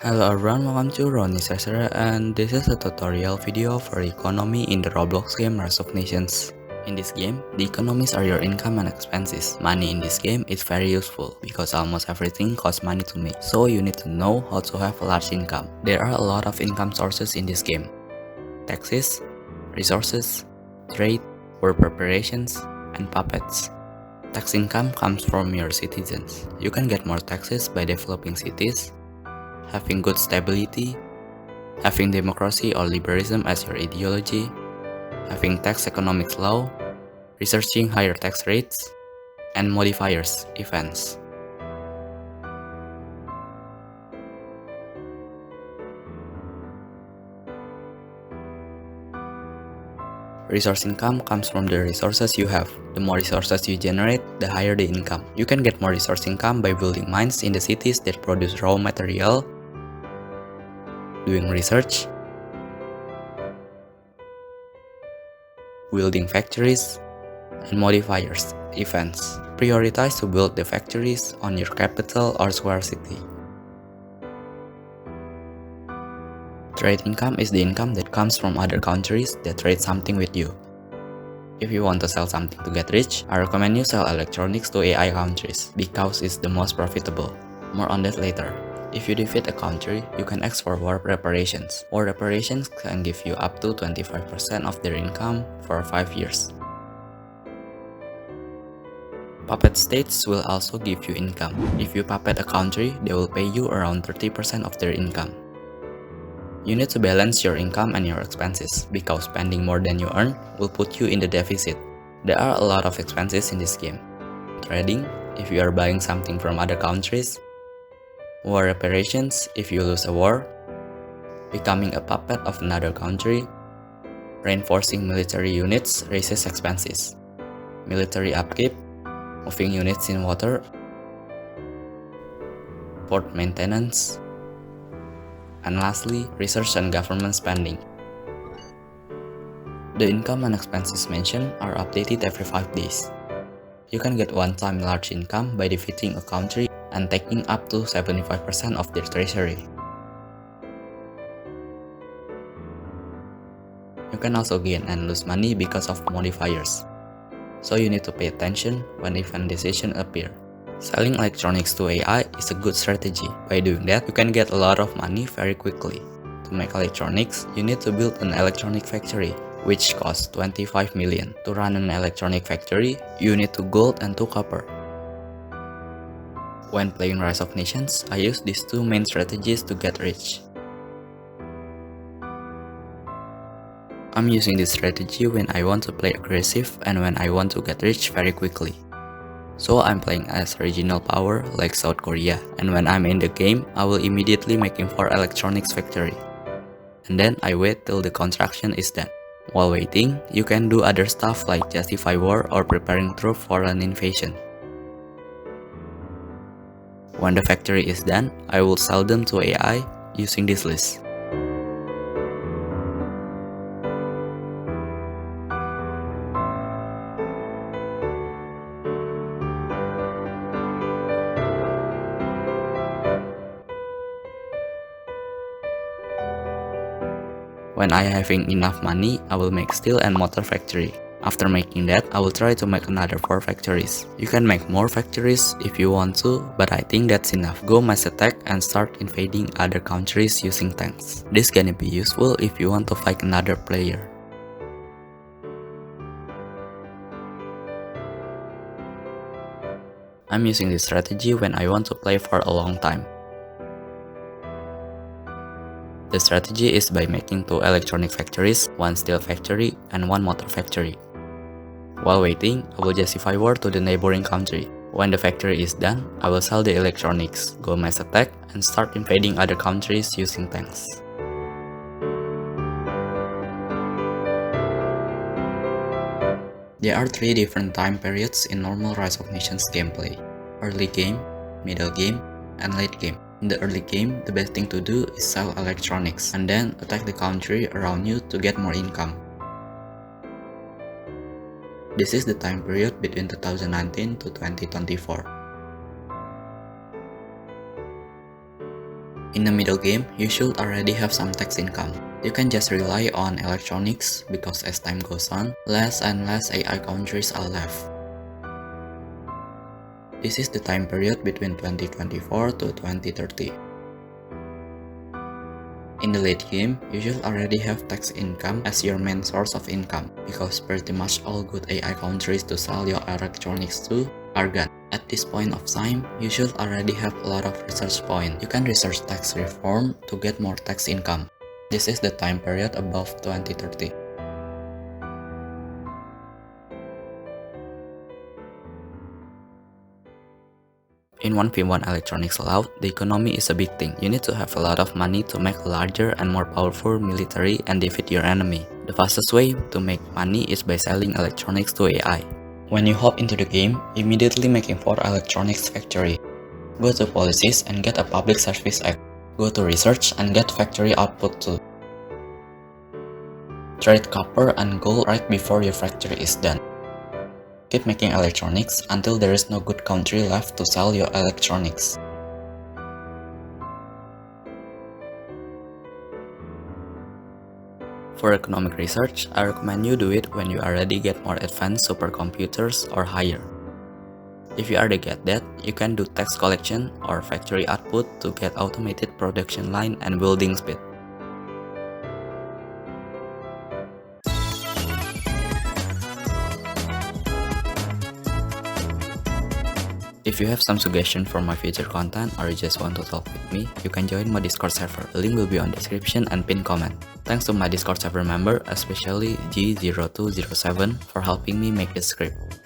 Hello everyone, welcome to Ronnie Cesare, and this is a tutorial video for economy in the Roblox game Rise of Nations. In this game, the economies are your income and expenses. Money in this game is very useful because almost everything costs money to make, so you need to know how to have a large income. There are a lot of income sources in this game: taxes, resources, trade, work preparations, and puppets. Tax income comes from your citizens. You can get more taxes by developing cities, having good stability, having democracy or liberalism as your ideology, having tax economics law, researching higher tax rates, and modifiers, events. Resource income comes from the resources you have. The more resources you generate, the higher the income. You can get more resource income by building mines in the cities that produce raw material, doing research, building factories, and modifiers, events. Prioritize to build the factories on your capital or square city. Trade income is the income that comes from other countries that trade something with you. If you want to sell something to get rich, I recommend you sell electronics to AI countries because it's the most profitable. More on that later. If you defeat a country, you can ask for war reparations. War reparations can give you up to 25% of their income for 5 years. Puppet states will also give you income. If you puppet a country, they will pay you around 30% of their income. You need to balance your income and your expenses, because spending more than you earn will put you in the deficit. There are a lot of expenses in this game. Trading, if you are buying something from other countries. War reparations, if you lose a war. Becoming a puppet of another country. Reinforcing military units raises expenses. Military upkeep, moving units in water. Port maintenance. And lastly, research and government spending. The income and expenses mentioned are updated every 5 days. You can get one-time large income by defeating a country and taking up to 75% of their treasury. You can also gain and lose money because of modifiers, so you need to pay attention when event decisions appear. Selling electronics to AI is a good strategy. By doing that, you can get a lot of money very quickly. To make electronics, you need to build an electronic factory, which costs 25 million. To run an electronic factory, you need 2 gold and 2 copper. When playing Rise of Nations, I use these 2 main strategies to get rich. I'm using this strategy when I want to play aggressive and when I want to get rich very quickly. So I'm playing as regional power like South Korea, and when I'm in the game, I will immediately making for electronics factory. And then I wait till the construction is done. While waiting, you can do other stuff like justify war or preparing troops for an invasion. When the factory is done, I will sell them to AI using this list. When I having enough money, I will make steel and motor factory. After making that, I will try to make another 4 factories. You can make more factories if you want to, but I think that's enough. Go mass attack and start invading other countries using tanks. This gonna be useful if you want to fight another player. I'm using this strategy when I want to play for a long time. The strategy is by making 2 electronic factories, 1 steel factory, and 1 motor factory. While waiting, I will justify war to the neighboring country. When the factory is done, I will sell the electronics, go mass attack, and start invading other countries using tanks. There are 3 different time periods in normal Rise of Nations gameplay: early game, middle game, and late game. In the early game, the best thing to do is sell electronics and then attack the country around you to get more income. This is the time period between 2019 to 2024. In the middle game, you should already have some tax income. You can just rely on electronics because as time goes on, less and less AI countries are left. This is the time period between 2024 to 2030. In the late game, you should already have tax income as your main source of income because pretty much all good AI countries to sell your electronics to are gone. At this point of time, you should already have a lot of research points. You can research tax reform to get more tax income. This is the time period above 2030. In 1v1 electronics allowed, the economy is a big thing. You need to have a lot of money to make a larger and more powerful military and defeat your enemy. The fastest way to make money is by selling electronics to AI. When you hop into the game, immediately make import electronics factory. Go to policies and get a public service act. Go to research and get factory output too. Trade copper and gold right before your factory is done. Keep making electronics until there is no good country left to sell your electronics. For economic research, I recommend you do it when you already get more advanced supercomputers or higher. If you already get that, you can do tax collection or factory output to get automated production line and building speed. If you have some suggestion for my future content or you just want to talk with me, you can join my Discord server. The link will be on description and pinned comment. Thanks to my Discord server member, especially G0207 for helping me make this script.